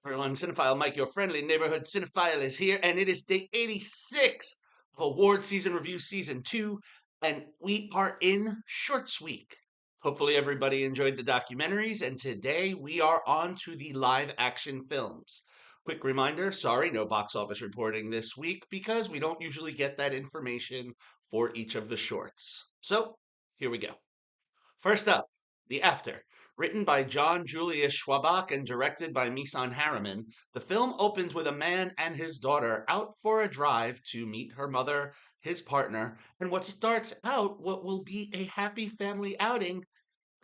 Everyone, Cinephile Mike, your friendly neighborhood cinephile, is here, and it is day 86 of Award Season Review Season 2, and we are in Shorts Week. Hopefully, everybody enjoyed the documentaries, and today we are on to the live action films. Quick reminder, sorry, no box office reporting this week because we don't usually get that information for each of the shorts. So, here we go. First up, The After. Written by John Julius Schwabach and directed by Misan Harriman, the film opens with a man and his daughter out for a drive to meet her mother, his partner, and what starts out what will be a happy family outing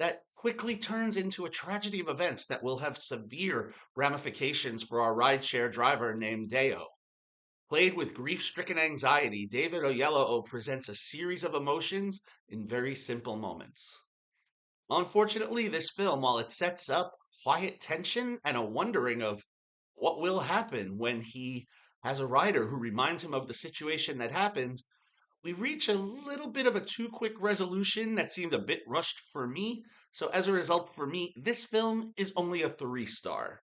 that quickly turns into a tragedy of events that will have severe ramifications for our rideshare driver named Deo. Played with grief-stricken anxiety, David Oyelowo presents a series of emotions in very simple moments. Unfortunately, this film, while it sets up quiet tension and a wondering of what will happen when he has a rider who reminds him of the situation that happened, we reach a little bit of a too quick resolution that seemed a bit rushed for me. So, as a result, for me, this film is only a 3 star.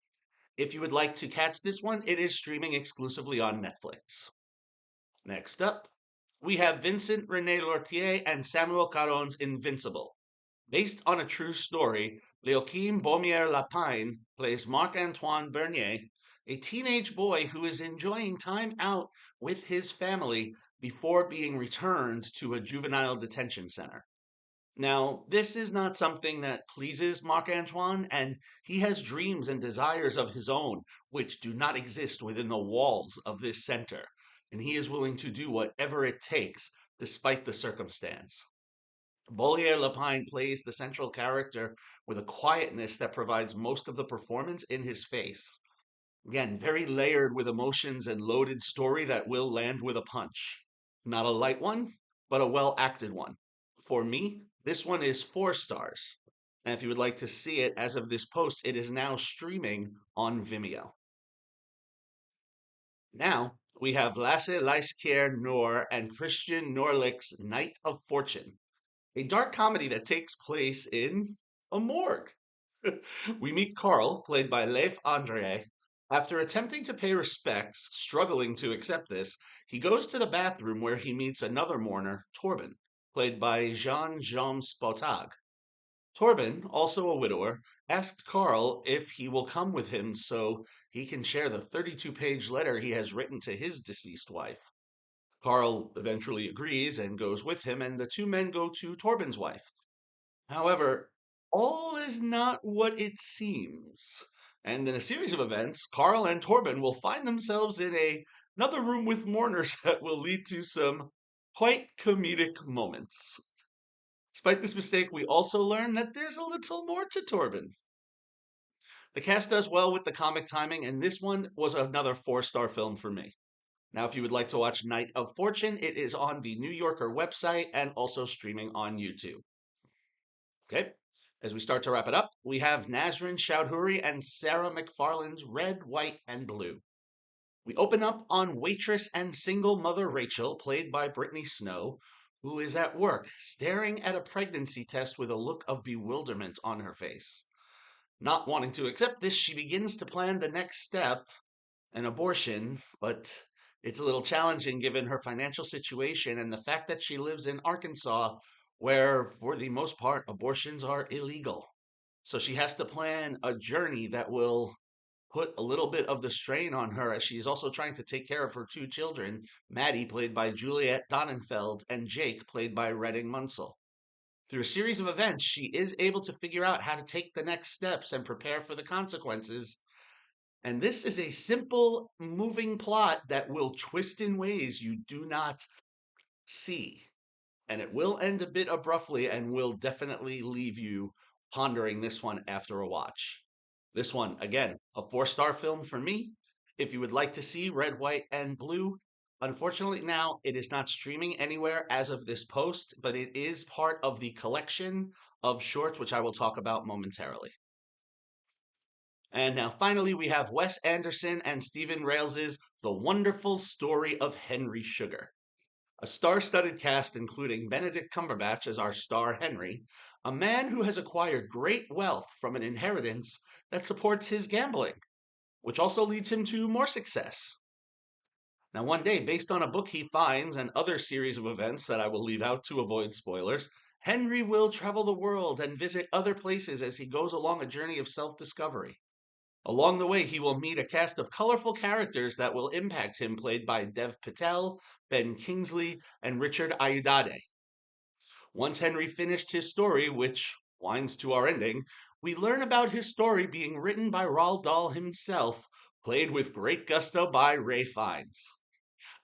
If you would like to catch this one, it is streaming exclusively on Netflix. Next up, we have Vincent René-Lortie and Samuel Caron's Invincible. Based on a true story, Léochim Baumier-Lapine plays Marc-Antoine Bernier, a teenage boy who is enjoying time out with his family before being returned to a juvenile detention center. Now, this is not something that pleases Marc-Antoine, and he has dreams and desires of his own which do not exist within the walls of this center, and he is willing to do whatever it takes despite the circumstance. Bollier Lapine plays the central character with a quietness that provides most of the performance in his face. Again, very layered with emotions and loaded story that will land with a punch. Not a light one, but a well acted one. For me, this one is 4 stars. And if you would like to see it as of this post, it is now streaming on Vimeo. Now we have Lasse, Lyskjær, Noer, and Christian Norlyk's Night of Fortune, a dark comedy that takes place in a morgue. We meet Carl, played by Leif Andre. After attempting to pay respects, struggling to accept this, he goes to the bathroom where he meets another mourner, Torben, played by Jean Spotag. Torben, also a widower, asked Carl if he will come with him so he can share the 32-page letter he has written to his deceased wife. Carl eventually agrees and goes with him, and the two men go to Torben's wife. However, all is not what it seems. And in a series of events, Carl and Torben will find themselves in another room with mourners that will lead to some quite comedic moments. Despite this mistake, we also learn that there's a little more to Torben. The cast does well with the comic timing, and this one was another 4 star film for me. Now, if you would like to watch Night of Fortune, it is on the New Yorker website and also streaming on YouTube. Okay, as we start to wrap it up, we have Nazrin, Choudhury, and Sara McFarlane's Red, White, and Blue. We open up on waitress and single mother Rachel, played by Brittany Snow, who is at work staring at a pregnancy test with a look of bewilderment on her face. Not wanting to accept this, she begins to plan the next step, an abortion, but it's a little challenging given her financial situation and the fact that she lives in Arkansas, where, for the most part, abortions are illegal. So she has to plan a journey that will put a little bit of the strain on her as she is also trying to take care of her 2 children, Maddie, played by Juliette Donenfeld, and Jake, played by Redding Munsell. Through a series of events, she is able to figure out how to take the next steps and prepare for the consequences. And this is a simple, moving plot that will twist in ways you do not see. And it will end a bit abruptly and will definitely leave you pondering this one after a watch. This one, again, a 4 star film for me. If you would like to see Red, White, and Blue, unfortunately now it is not streaming anywhere as of this post, but it is part of the collection of shorts, which I will talk about momentarily. And now finally, we have Wes Anderson and Stephen Rales's The Wonderful Story of Henry Sugar. A star-studded cast including Benedict Cumberbatch as our star Henry, a man who has acquired great wealth from an inheritance that supports his gambling. which also leads him to more success. Now, one day, based on a book he finds and other series of events that I will leave out to avoid spoilers, Henry will travel the world and visit other places as he goes along a journey of self discovery. Along the way, he will meet a cast of colorful characters that will impact him, played by Dev Patel, Ben Kingsley, and Richard Ayoade. Once Henry finished his story, which winds to our ending, we learn about his story being written by Roald Dahl himself, played with great gusto by Ray Fiennes.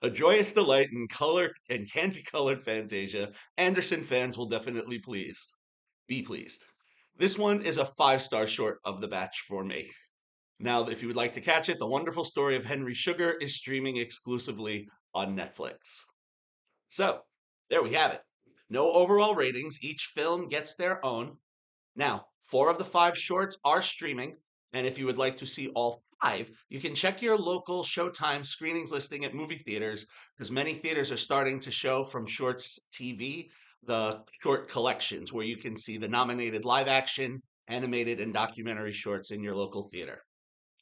A joyous delight in color and candy-colored Fantasia, Anderson fans will definitely be pleased. This one is a 5-star short of the batch for me. Now, if you would like to catch it, The Wonderful Story of Henry Sugar is streaming exclusively on Netflix. So, there we have it. No overall ratings, each film gets their own. Now, 4 of the 5 shorts are streaming, and if you would like to see all 5, you can check your local Showtime screenings listing at movie theaters, because many theaters are starting to show from Shorts TV the short collections where you can see the nominated live action, animated, and documentary shorts in your local theater.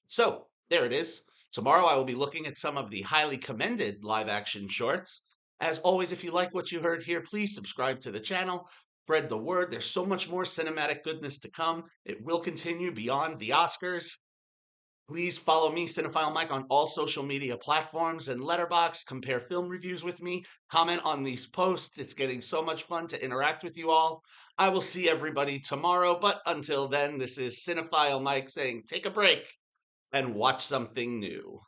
So, there it is. Tomorrow I will be looking at some of the highly commended live action shorts. As always, if you like what you heard here, please subscribe to the channel. Spread the word. There's so much more cinematic goodness to come. It will continue beyond the Oscars. Please follow me, Cinephile Mike, on all social media platforms and Letterboxd. Compare film reviews with me. Comment on these posts. It's getting so much fun to interact with you all. I will see everybody tomorrow, but until then, this is Cinephile Mike saying take a break and watch something new.